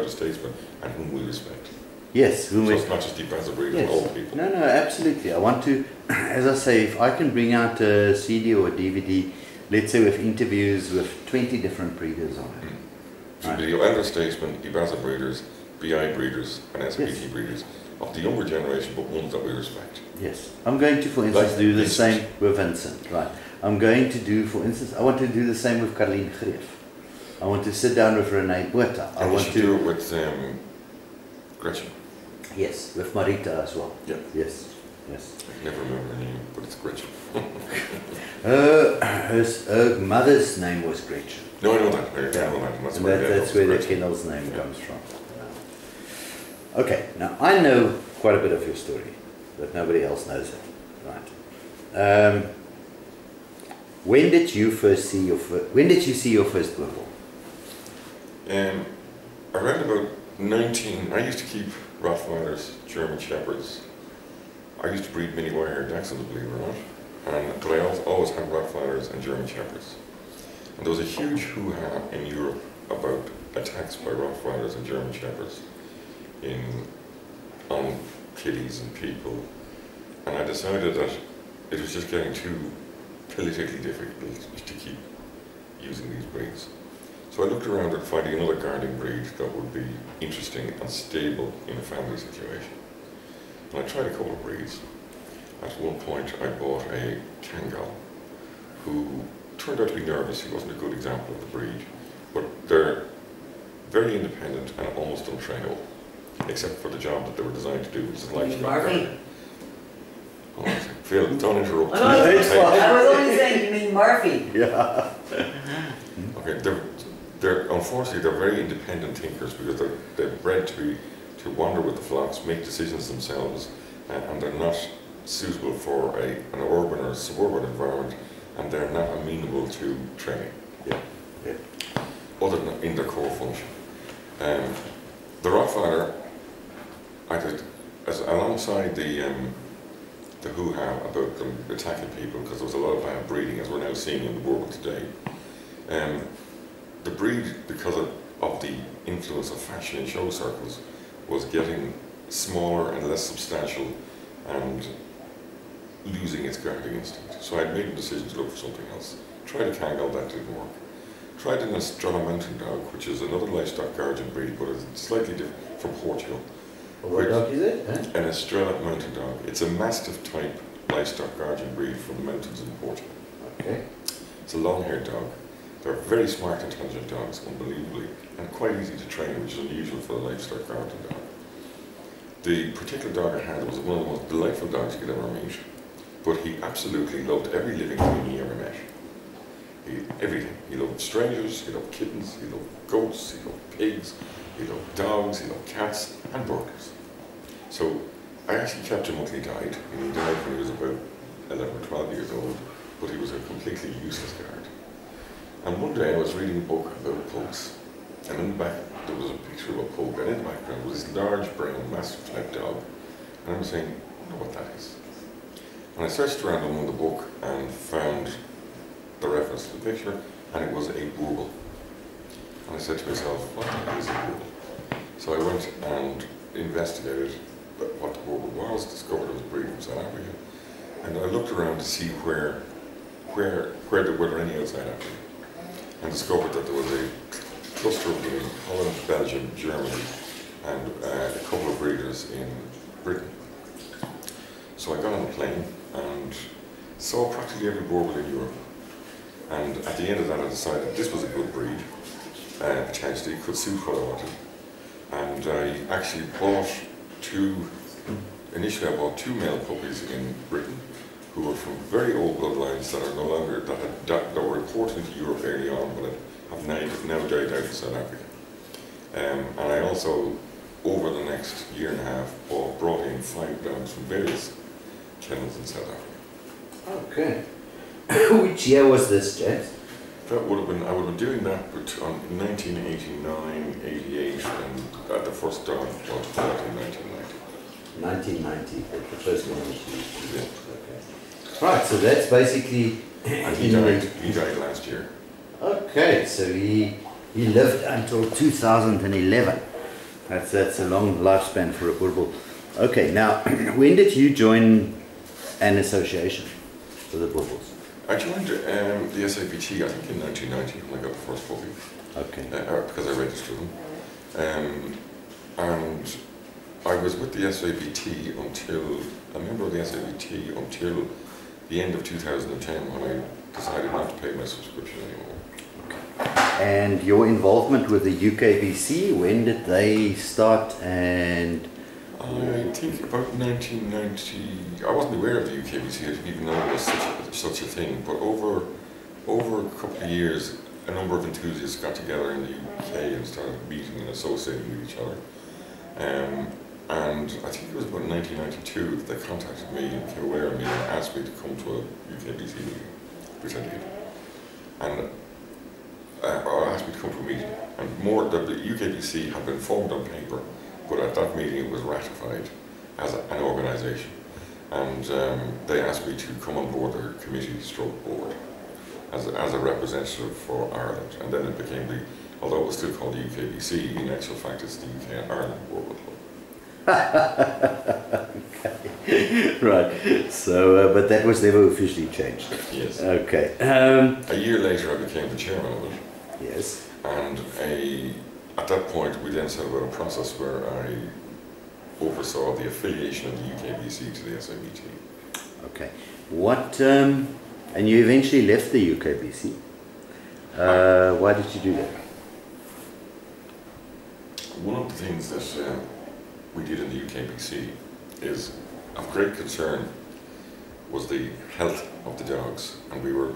elder statesmen and whom we respect. Yes. So it's not just EBBASA Breed, yes. all people. No, absolutely. I want to, as I say, if I can bring out a CD or a DVD, let's say with interviews with 20 different breeders on it. So the elder statesmen, EBBASA breeders, BI breeders and SPT yes. breeders of the younger generation, but ones that we respect. Yes. I'm going to, for instance, do the same with Vincent. Right. I'm going to do, for instance, I want to do the same with Caroline Greef. I want to sit down with Renee Botha. I want to do it with Gretchen. Yes, with Marita as well. Yeah. Yes. Yes. I never remember her name, but it's Gretchen. Her mother's name was Gretchen. No, I know that. I know that. That's where the kennel's name comes from. Okay, now I know quite a bit of your story, but nobody else knows it. Right. When did you see your first Boerboel? Around about 19, I used to keep Rottweilers, German Shepherds. I used to breed mini wire Dachshunds, believe it or not. But I always had Rottweilers and German Shepherds. And there was a huge hoo-ha in Europe about attacks by Rottweilers and German Shepherds on kitties and people. And I decided that it was just getting too politically difficult to keep using these breeds. So I looked around at finding another guarding breed that would be interesting and stable in a family situation. And I tried a couple of breeds. At one point I bought a Kangal who turned out to be nervous. He wasn't a good example of the breed, but they're very independent and almost untrainable, except for the job that they were designed to do, which is livestock guarding. Oh, Phil, don't interrupt. I was only saying, you mean Murphy? Yeah. Okay, unfortunately they're very independent thinkers because they're bred to wander with the flocks, make decisions themselves, and they're not suitable for an urban or suburban environment, and they're not amenable to training. Yeah. Yeah. Other than in their core function. The Rottweiler, I did, alongside the hoo-ha about them attacking people, because there was a lot of bad breeding, as we're now seeing in the world today. The breed, because of the influence of fashion in show circles, was getting smaller and less substantial and losing its guarding instinct. So I made a decision to look for something else. Tried a Kangal, that didn't work. Tried an Estrella Mountain Dog, which is another livestock guardian breed, but it's slightly different from Portugal. What dog is it? An Estrella Mountain Dog. It's a Mastiff type livestock guardian breed from the mountains in Portugal. Okay. It's a long-haired dog. They're very smart, intelligent dogs, unbelievably, and quite easy to train, which is unusual for a livestock guardian dog. The particular dog I had was one of the most delightful dogs you could ever meet, but he absolutely loved every living thing he ever met. Everything. He loved strangers, he loved kittens, he loved goats, he loved pigs, he loved dogs, he loved cats, and burgers. So I actually kept him until he died, and he died when he was about 11 or 12 years old, but he was a completely useless guard. And one day I was reading a book about pugs, and in the back there was a picture of a pug, and in the background was this large brown mastiff type dog, and I was saying, I wonder what that is. And I searched around among the book and found the reference to the picture, and it was a Boerboel. And I said to myself, what is a Boerboel? So I went and investigated what the Boerboel was, discovered it was a breed from South Africa, and I looked around to see where there were any outside Africa, and discovered that there was a cluster of them in Holland, Belgium, Germany, and a couple of breeders in Britain. So I got on a plane and saw practically every Boerboel in Europe. And at the end of that I decided this was a good breed, potentially could suit what I wanted. And I actually bought initially I bought two male puppies in Britain who were from very old bloodlines that are no longer, that were imported into Europe early on, but have now died out in South Africa. And I also, over the next year and a half, brought in 5 dogs from various kennels in South Africa. Okay. Which year was this, James? That would have been, I would have been doing that in 1989, 88, and the first dog was bought in 1990. 1990, the first one was used. Yeah. Okay. Right, so that's basically... And he died last year. Okay, so he lived until 2011. That's a long lifespan for a Boerboel. Okay, now, when did you join an association for the Boerboels? I joined the SABT, I think in 1990 when I got the first puppy. Okay. Because I registered them. And I was with the SABT until, a member of the SABT until the end of 2010 when I decided not to pay my subscription anymore. And your involvement with the UKBC, when did they start? And I think about 1990, I wasn't aware of the UKBC, I didn't even know there was such a thing, but over a couple of years, a number of enthusiasts got together in the UK and started meeting and associating with each other. And I think it was about 1992 that they contacted me and became aware of me and asked me to come to a UKBC meeting, which I did. And or asked me to come to a meeting. And the UKBC had been formed on paper, but at that meeting it was ratified as an organisation. And they asked me to come on board their committee stroke board as a representative for Ireland. And then it became although it was still called the UKBC, in actual fact it's the UK and Ireland Boerboel Club. Okay. Right. So, but that was never officially changed. Yes. Okay. A year later I became the chairman of it. Yes. And at that point we then set about a process where I oversaw the affiliation of the UKBC to the SABT. Okay. And you eventually left the UKBC. Why did you do that? One of the things that we did in the UKBC is of great concern was the health of the dogs, and we were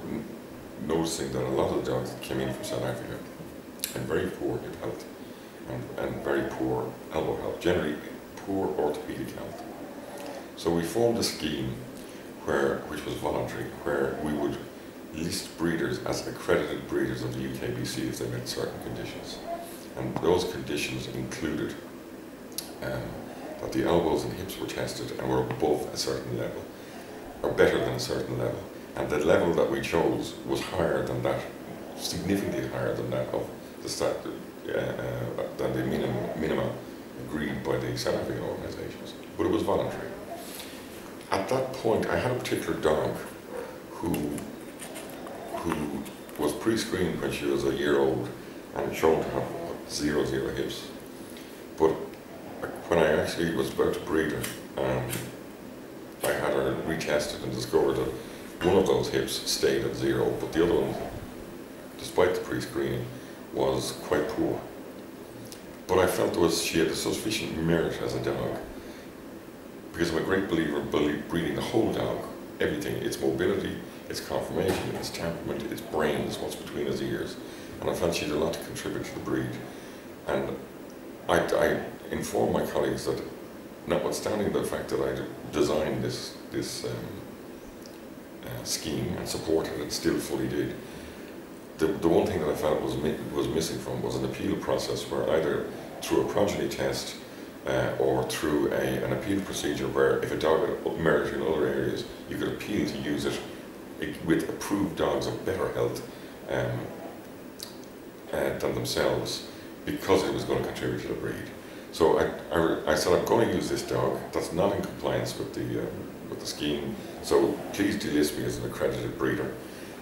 noticing that a lot of the dogs that came in from South Africa had very poor hip health and very poor elbow health, generally poor orthopedic health. So we formed a scheme which was voluntary, where we would list breeders as accredited breeders of the UKBC if they met certain conditions. And those conditions included that the elbows and hips were tested and were above a certain level, or better than a certain level. And the level that we chose was higher than that, significantly higher than that of the minima agreed by the South African organisations. But it was voluntary. At that point, I had a particular dog who was pre-screened when she was a year old and shown to have 0 hips. But when I actually was about to breed her, I had her retested and discovered that one of those hips stayed at 0, but the other one, despite the pre-screening, was quite poor. But I felt she had a sufficient merit as a dog, because I'm a great believer of breeding the whole dog, everything, its mobility, its conformation, its temperament, its brains, what's between its ears. And I felt she had a lot to contribute to the breed. And I informed my colleagues that, notwithstanding the fact that I designed this scheme and supported it, still fully did, the one thing that I felt was missing from was an appeal process where either through a progeny test or through an appeal procedure where if a dog had merit in other areas, you could appeal to use it with approved dogs of better health than themselves, because it was going to contribute to the breed. So I said, I'm going to use this dog that's not in compliance with the scheme, so please delist me as an accredited breeder.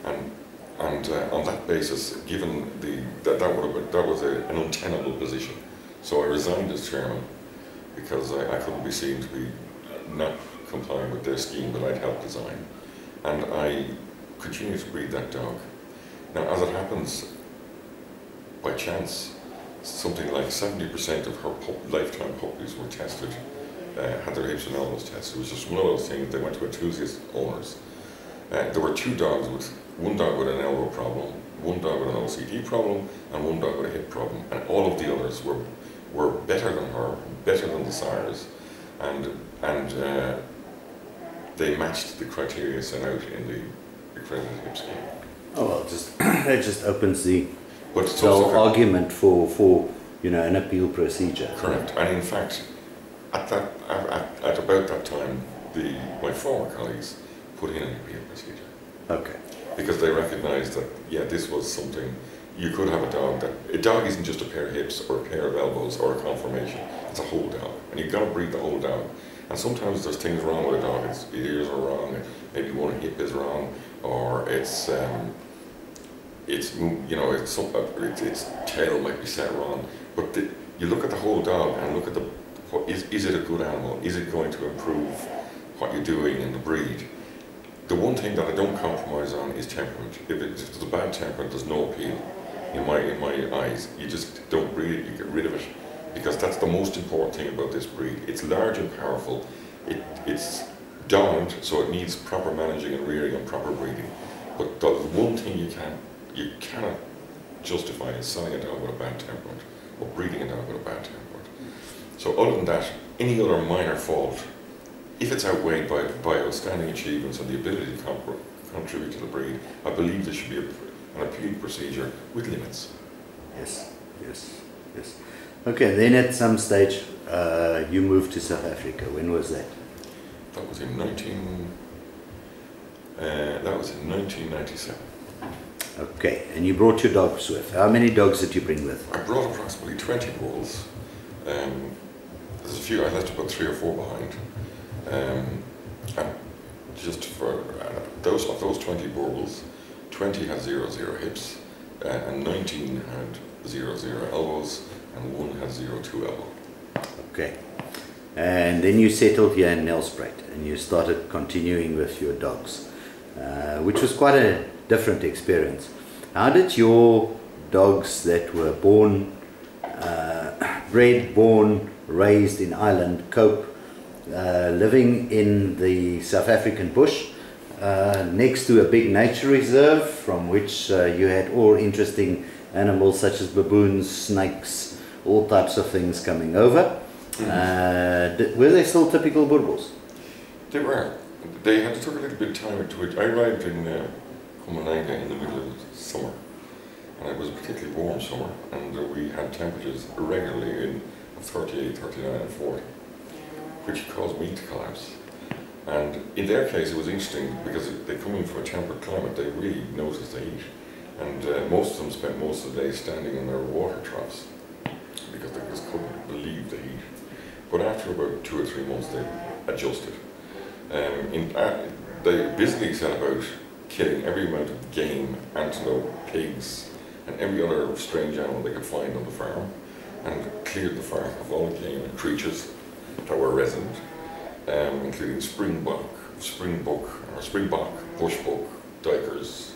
And on that basis, given that was an untenable position, so I resigned as chairman because I couldn't be seen to be not complying with their scheme that I'd helped design. And I continued to breed that dog. Now, as it happens, by chance, something like 70% of her lifetime puppies were tested, had their hips and elbows tested. It was just one of those things. They went to enthusiast owners. There were 2 dogs, one dog with an elbow problem, one dog with an OCD problem, and one dog with a hip problem. And all of the others were better than her, better than the sires, and they matched the criteria set out in the accredited hip scheme. Oh well, that just opens the whole argument for an appeal procedure. Correct. And in fact, at about that time, my former colleagues put in an appeal procedure. Okay. Because they recognised that this was something you could have a dog isn't just a pair of hips or a pair of elbows or a conformation. It's a whole dog, and you've got to breed the whole dog. And sometimes there's things wrong with a dog. Its ears are wrong, maybe one hip is wrong, or its tail might be set wrong. But you look at the whole dog and look at is it a good animal? Is it going to improve what you're doing in the breed? The one thing that I don't compromise on is temperament. If it's a bad temperament, there's no appeal in my eyes. You just don't breed it, you get rid of it. Because that's the most important thing about this breed. It's large and powerful. It's dominant, so it needs proper managing and rearing and proper breeding. But the one thing you cannot justify is selling a dog with a bad temperament or breeding a dog with a bad temperament. So other than that, any other minor fault, if it's outweighed by outstanding achievements and the ability to contribute to the breed, I believe there should be an appeal procedure with limits. Yes, yes, yes. Okay, then at some stage you moved to South Africa. When was that? That was in 1997. Okay, and you brought your dogs with. How many dogs did you bring with? I brought approximately 20 bulls. There's a few, I left about 3 or 4 behind. And just for those 20 Boerboels, 20 had 0-0 hips, and 19 had 0-0 elbows, and 1 had 0-2 elbow. Okay. And then you settled here in Nelspruit, and you started continuing with your dogs, which was quite a different experience. How did your dogs that were bred, born, raised in Ireland cope living in the South African bush next to a big nature reserve from which you had all interesting animals such as baboons, snakes, all types of things coming over? Were they still typical Boerboels? They were. They had to take a little bit of time to it. I arrived in Mpumalanga in the middle of summer, and it was a particularly warm summer, and we had temperatures regularly of 38, 39 and 40, which caused me to collapse. And in their case it was interesting because they come in from a temperate climate, they really noticed the heat, and most of them spent most of the day standing in their water troughs because they just couldn't believe the heat. But after about 2 or 3 months they adjusted. They basically set about killing every amount of game, antelope, pigs and every other strange animal they could find on the farm, and cleared the farm of all the game and creatures that were resident, including springbok, bushbuck, duikers,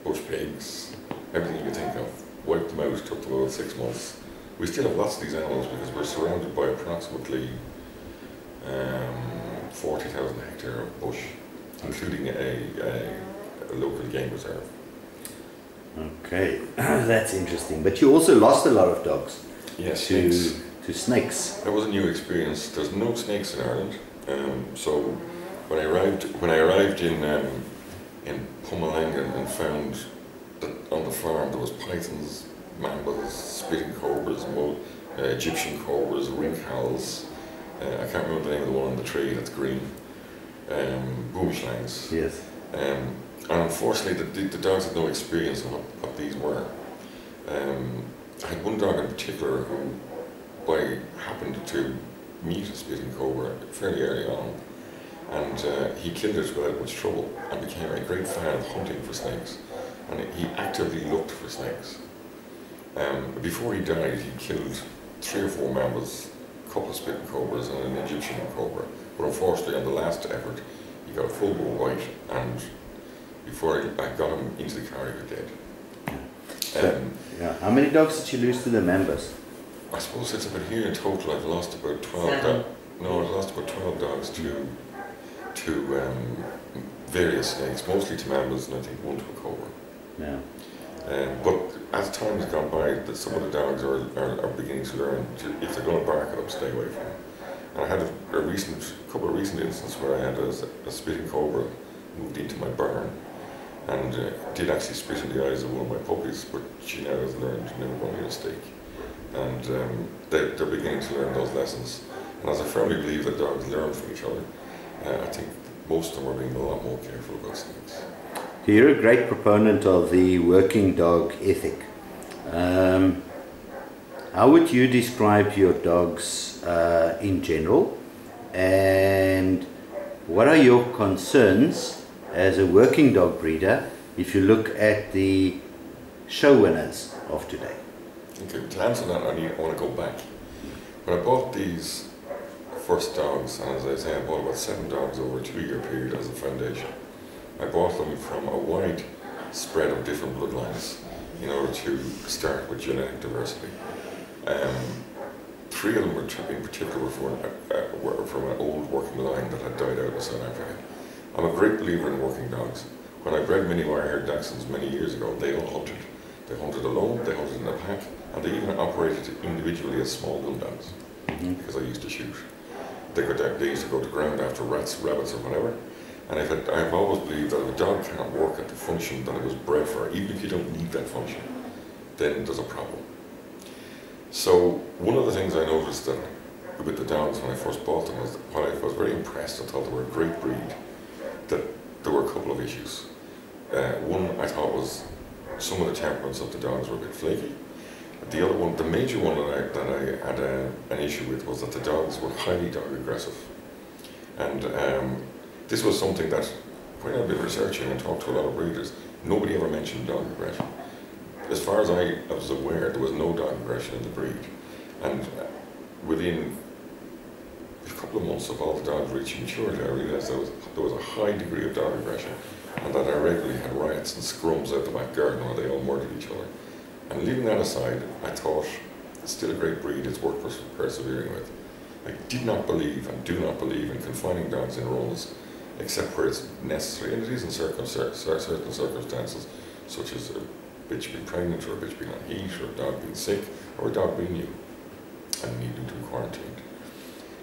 bush pigs, everything you could think of. Wiped them out, took them about 6 months. We still have lots of these animals because we're surrounded by approximately 40,000 hectare of bush, including a local game reserve. Okay, that's interesting. But you also lost a lot of dogs. Yes, to snakes. That was a new experience. There's no snakes in Ireland, so when I arrived in Mpumalanga and found that on the farm there was pythons, mambas, spitting cobras, Egyptian cobras, ring owls. I can't remember the name of the one on the tree that's green. Boomslangs. Yes. And unfortunately, the dogs had no experience of what these were. I had one dog in particular who, happened to meet a spitting cobra fairly early on, and he killed it without much trouble and became a great fan of hunting for snakes, and he actively looked for snakes. Before he died, he killed 3 or 4 mambas, a couple of spitting cobras and an Egyptian cobra, but unfortunately on the last effort he got a full bull white, and before I got him into the car he was dead. Yeah. How many dogs did you lose to the members? I suppose it's about here in total I've lost about 12 dogs. No, I've lost about 12 dogs to various snakes, mostly to mambas and I think 1 to a cobra. Yeah. But as time has gone by, some of the dogs are beginning to learn if they're going to bark at them, stay away from them. And I had a couple of recent instances where I had a spitting cobra moved into my barn and did actually spit in the eyes of one of my puppies, but she now has learned never going to eat a steak. And they're beginning to learn those lessons. And as I firmly believe that dogs learn from each other, I think most of them are being a lot more careful about snakes. You're a great proponent of the working dog ethic. How would you describe your dogs in general, and what are your concerns as a working dog breeder if you look at the show winners of today? Okay, to answer that, I want to go back. When I bought these first dogs, and as I say, I bought about 7 dogs over a 2-year period as a foundation. I bought them from a wide spread of different bloodlines in order to start with genetic diversity. 3 of them were in particular were from an old working line that had died out in South Africa. I'm a great believer in working dogs. When I bred mini wire-haired Dachshunds many years ago, they all hunted. They hunted alone, they hunted in a pack, and they even operated individually as small gun dogs, because I used to shoot. They used to go to ground after rats, rabbits, or whatever. And I've always believed that if a dog can't work at the function that it was bred for, even if you don't need that function, then there's a problem. So one of the things I noticed that with the dogs when I first bought them was, while I was very impressed, I thought they were a great breed, that there were a couple of issues. One I thought was some of the temperaments of the dogs were a bit flaky. The other one, the major one that I had an issue with, was that the dogs were highly dog aggressive. And this was something that, when I've been researching and talked to a lot of breeders, nobody ever mentioned dog aggression. As far as I was aware, there was no dog aggression in the breed. And within a couple of months of all the dogs reaching maturity, I realised there was a high degree of dog aggression, and that I regularly had riots and scrums out the back garden where they all murdered each other. And leaving that aside, I thought it's still a great breed, it's worth persevering with. I did not believe and do not believe in confining dogs in runs, except where it's necessary, and it is in certain circumstances, such as a bitch being pregnant, or a bitch being on heat, or a dog being sick, or a dog being new and needing to be quarantined.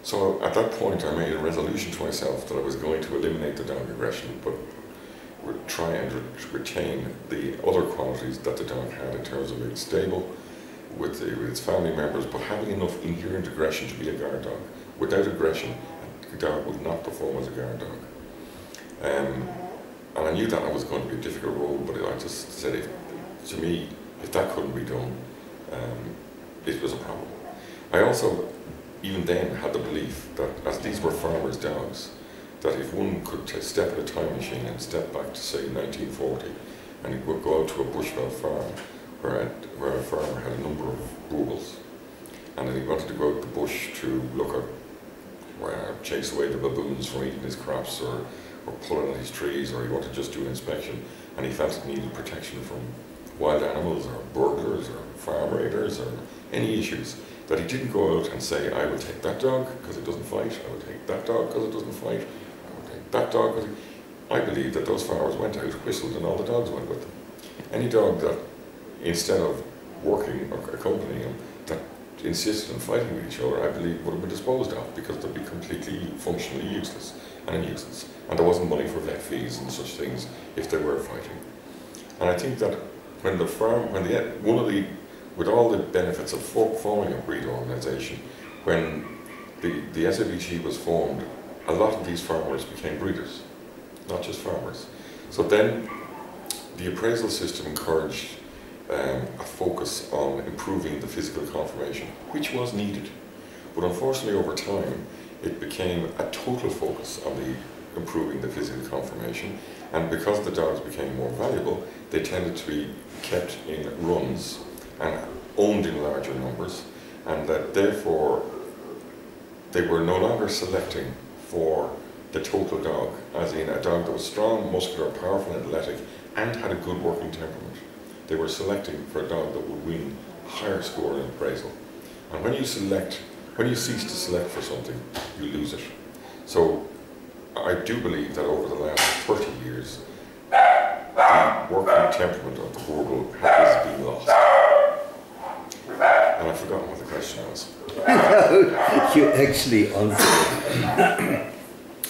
So at that point I made a resolution to myself that I was going to eliminate the dog aggression, but would try and retain the other qualities that the dog had in terms of being stable with its family members, but having enough inherent aggression to be a guard dog. Without aggression, a dog would not perform as a guard dog. And I knew that was going to be a difficult role, but I just said, to me, if that couldn't be done, it was a problem. I also, even then, had the belief that, as these were farmers' dogs, that if one could step in a time machine and step back to, say, 1940, and he would go out to a bushveld farm where a farmer had a number of Boerboels, and then he wanted to go out the bush to look at, chase away the baboons from eating his crops, or pulling at his trees, or he wanted to just do an inspection, and he felt it needed protection from wild animals, or burglars, or farm raiders, or any issues, that he didn't go out and say, I will take that dog because it doesn't fight, I will take that dog because it doesn't fight, I will take that dog because I believe that those farmers went out, whistled, and all the dogs went with them. Any dog that, instead of working or accompanying them, that insisted on fighting with each other, I believe would have been disposed of, because they'd be completely functionally useless and a nuisance. And there wasn't money for vet fees and such things if they were fighting. And I think that when the farm, with all the benefits of forming a breed organisation, when the SABG was formed, a lot of these farmers became breeders, not just farmers. So then the appraisal system encouraged a focus on improving the physical conformation, which was needed. But unfortunately, over time, it became a total focus on improving the physical conformation, and because the dogs became more valuable, they tended to be kept in runs and owned in larger numbers, and that therefore they were no longer selecting for the total dog, as in a dog that was strong, muscular, powerful, athletic, and had a good working temperament. They were selecting for a dog that would win a higher score in appraisal. And when you cease to select for something, you lose it. So I do believe that over the last 30 years, the working temperament of the Boerboel is being lost. And I've forgotten what the question was. No, you actually answered it.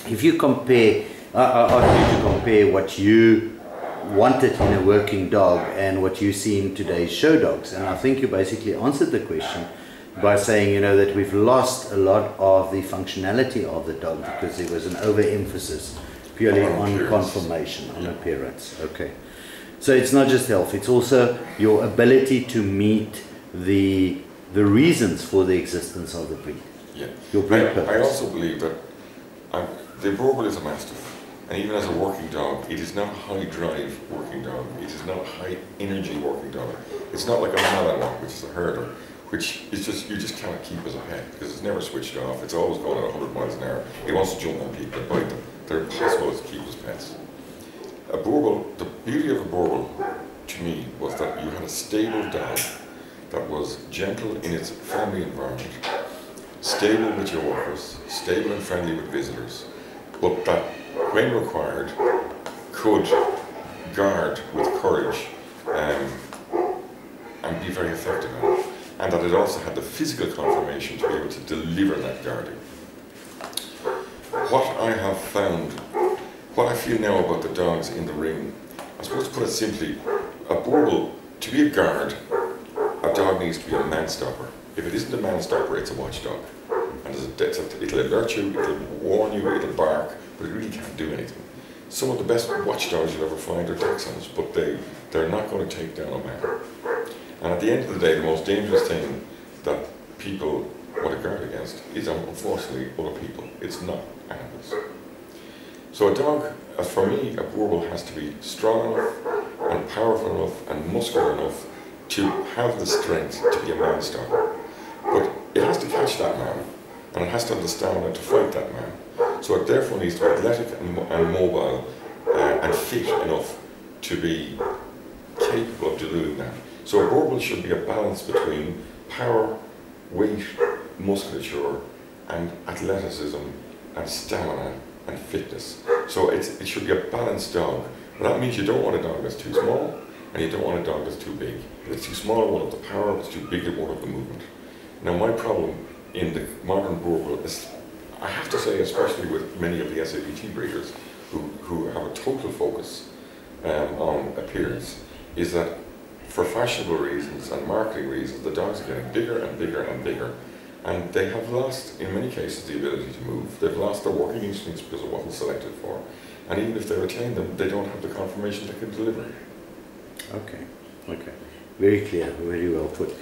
If you compare, I asked you to compare what you wanted in a working dog and what you see in today's show dogs, and I think you basically answered the question by saying, you know, that we've lost a lot of the functionality of the dog because there was an overemphasis purely on conformation, on appearance. Okay. So it's not just health, it's also your ability to meet the reasons for the existence of the breed. Yeah. Your breed I purpose. also believe that the Boerboel is a mastiff, and even as a working dog, it is not a high drive working dog. It is not a high energy working dog. It's not like a Malinois, which is a herder, which is just, you just cannot keep as a pet because it's never switched off. It's always going at 100 miles an hour. It wants to jump on people and bite them. They're impossible to keep as pets. A Boerboel, the beauty of a Boerboel to me was that you had a stable dog that was gentle in its family environment, stable with your workers, stable and friendly with visitors, but that when required could guard with courage and be very effective at it, and that it also had the physical conformation to be able to deliver that guarding. What I have found, what I feel now about the dogs in the ring, I suppose to put it simply, a Boerboel, to be a guard, a dog needs to be a man-stopper. If it isn't a man-stopper, it's a watchdog. And it'll alert you, it'll warn you, it'll bark, but it really can't do anything. Some of the best watchdogs you'll ever find are Dachshunds, but they're not going to take down a man. And at the end of the day, the most dangerous thing that people want to guard against is, unfortunately, other people. It's not animals. So a dog, for me, a Boerboel has to be strong enough and powerful enough and muscular enough to have the strength to be a man-stopper. But it has to catch that man, and it has to have the stamina to fight that man. So it therefore needs to be athletic and mobile and fit enough to be capable of doing that. So a Boerboel should be a balance between power, weight, musculature, and athleticism, and stamina, and fitness. So it should be a balanced dog. But that means you don't want a dog that's too small, and you don't want a dog that's too big. If it's too small, it won't have the power. If it's too big, it won't have the movement. Now my problem in the modern Boerboel is, I have to say, especially with many of the SABT breeders who have a total focus on appearance, is that for fashionable reasons and marketing reasons, the dogs are getting bigger and bigger and bigger. And they have lost, in many cases, the ability to move. They've lost their working instincts because it wasn't selected for. And even if they retain them, they don't have the conformation they can deliver. Okay, okay. Very clear, very well put.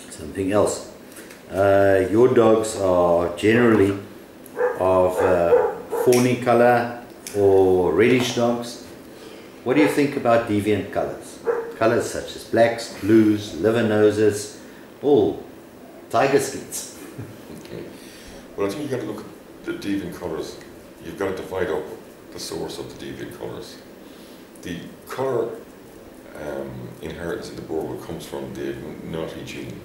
Something else. Your dogs are generally of fawny color or reddish dogs. What do you think about deviant colors? Colors such as blacks, blues, liver noses, all tiger skins. Okay. Well, I think you've got to look at the deviant colours. You've got to divide up the source of the deviant colours. The colour inheritance in the Boerboel comes from the naughty gene,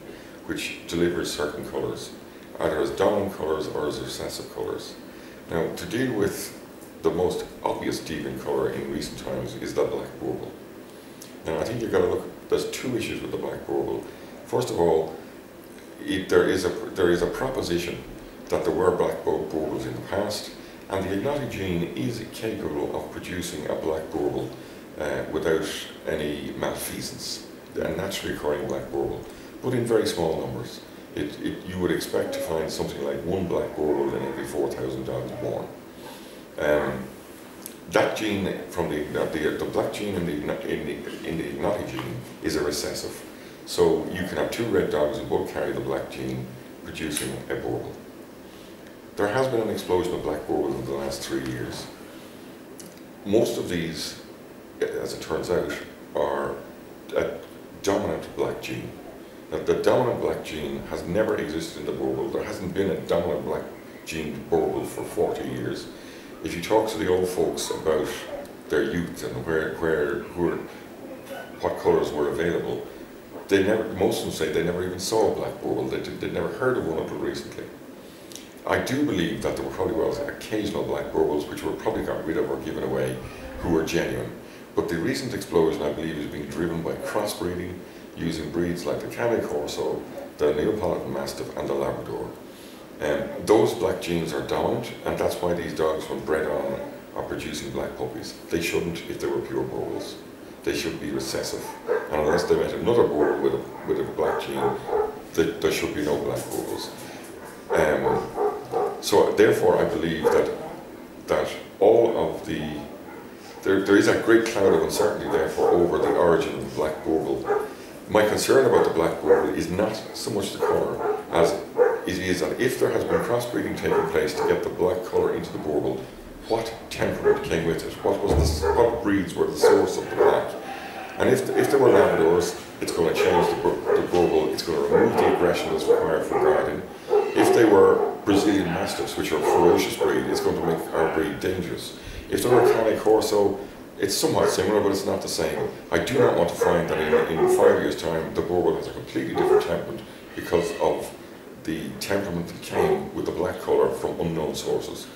which delivers certain colours, either as dominant colours or as recessive colours. Now, to deal with the most obvious deviant colour in recent times is the black Boerboel. Now, I think you've got to look, there's two issues with the black Boerboel. First of all, there is a proposition that there were black Boerboels in the past, and the agnatic gene is capable of producing a black Boerboel without any malfeasance, a naturally occurring black Boerboel, but in very small numbers. You would expect to find something like one black Boerboel in every 4,000 dogs born. That gene from the black gene in the agnatic gene is a recessive. So you can have two red dogs and both carry the black gene, producing a Boerboel. There has been an explosion of black Boerboels in the last 3 years. Most of these, as it turns out, are a dominant black gene. Now, the dominant black gene has never existed in the Boerboel. There hasn't been a dominant black gene Boerboel for 40 years. If you talk to the old folks about their youth and what colours were available, most of them say they never even saw a black Boerboel. They'd never heard of one until recently. I do believe that there were probably occasional black Boerboels which were probably got rid of or given away, who were genuine. But the recent explosion, I believe, is being driven by crossbreeding, using breeds like the Canis Corso, the Neapolitan Mastiff, and the Labrador. Those black genes are dominant, and that's why these dogs, when bred on, are producing black puppies. They shouldn't if they were pure Boerboels. They should be recessive. And unless they met another Boerboel with a black gene, there should be no black Boerboels. So therefore I believe that all of the there is a great cloud of uncertainty therefore over the origin of the black Boerboel. My concern about the black Boerboel is not so much the colour as it is that if there has been crossbreeding taking place to get the black colour into the Boerboel, what temperament came with it? What breeds were the source of the black? And if they were Labradors, it's going to change the Boerboel, it's going to remove the aggression that's required for guarding. If they were Brazilian Mastiffs, which are a ferocious breed, it's going to make our breed dangerous. If they were Cane Corso, it's somewhat similar, but it's not the same. I do not want to find that in 5 years' time, the Boerboel has a completely different temperament because of the temperament that came with the black colour from unknown sources.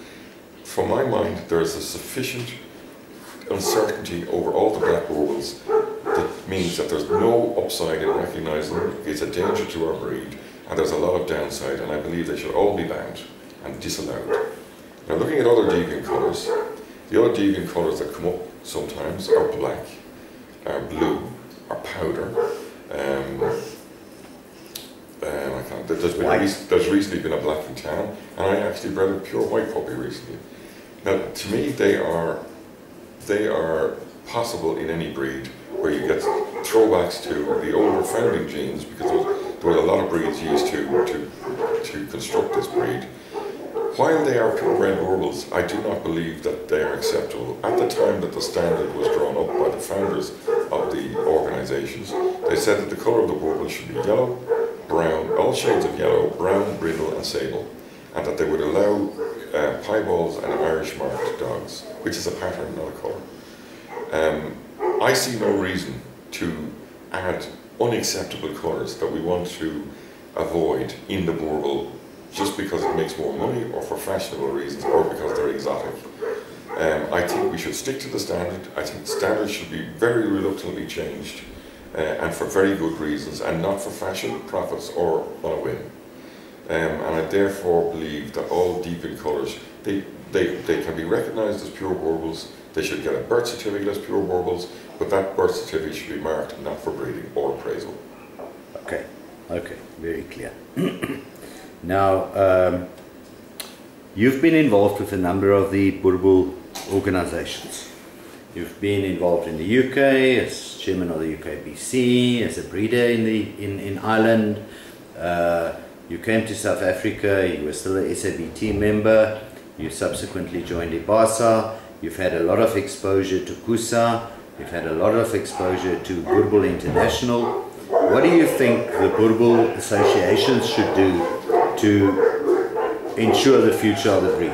From my mind, there is a sufficient uncertainty over all the black Boerboels that means that there's no upside in recognising them. It's a danger to our breed, and there's a lot of downside, and I believe they should all be banned and disallowed. Now, looking at other deviant colours, the other deviant colours that come up sometimes are black, are blue, are powder. There's recently been a black in town, and I actually bred a pure white puppy recently. Now, to me, they are possible in any breed where you get throwbacks to the older founding genes, because there were a lot of breeds used to construct this breed. While they are purebred Boerboels, I do not believe that they are acceptable. At the time that the standard was drawn up by the founders of the organisations, they said that the colour of the Boerboel should be yellow, brown, all shades of yellow, brown, brindle and sable, and that they would allow piebalds and Irish marked dogs, which is a pattern, not a colour. I see no reason to add unacceptable colours that we want to avoid in the Boerboel just because it makes more money or for fashionable reasons or because they're exotic. I think we should stick to the standard. I think the standard should be very reluctantly changed and for very good reasons and not for fashion, profits or on a whim. And I therefore believe that all deviant colours, they can be recognised as pure Boerboels. They should get a birth certificate as pure Boerboels, but that birth certificate should be marked not for breeding or appraisal. Okay, very clear. Now, you've been involved with a number of the Boerboel organisations. You've been involved in the UK as chairman of the UKBC, as a breeder in Ireland. You came to South Africa, you were still a SABT member, you subsequently joined EBBASA, you've had a lot of exposure to KUSA, you've had a lot of exposure to Boerboel International. What do you think the Boerboel associations should do to ensure the future of the breed?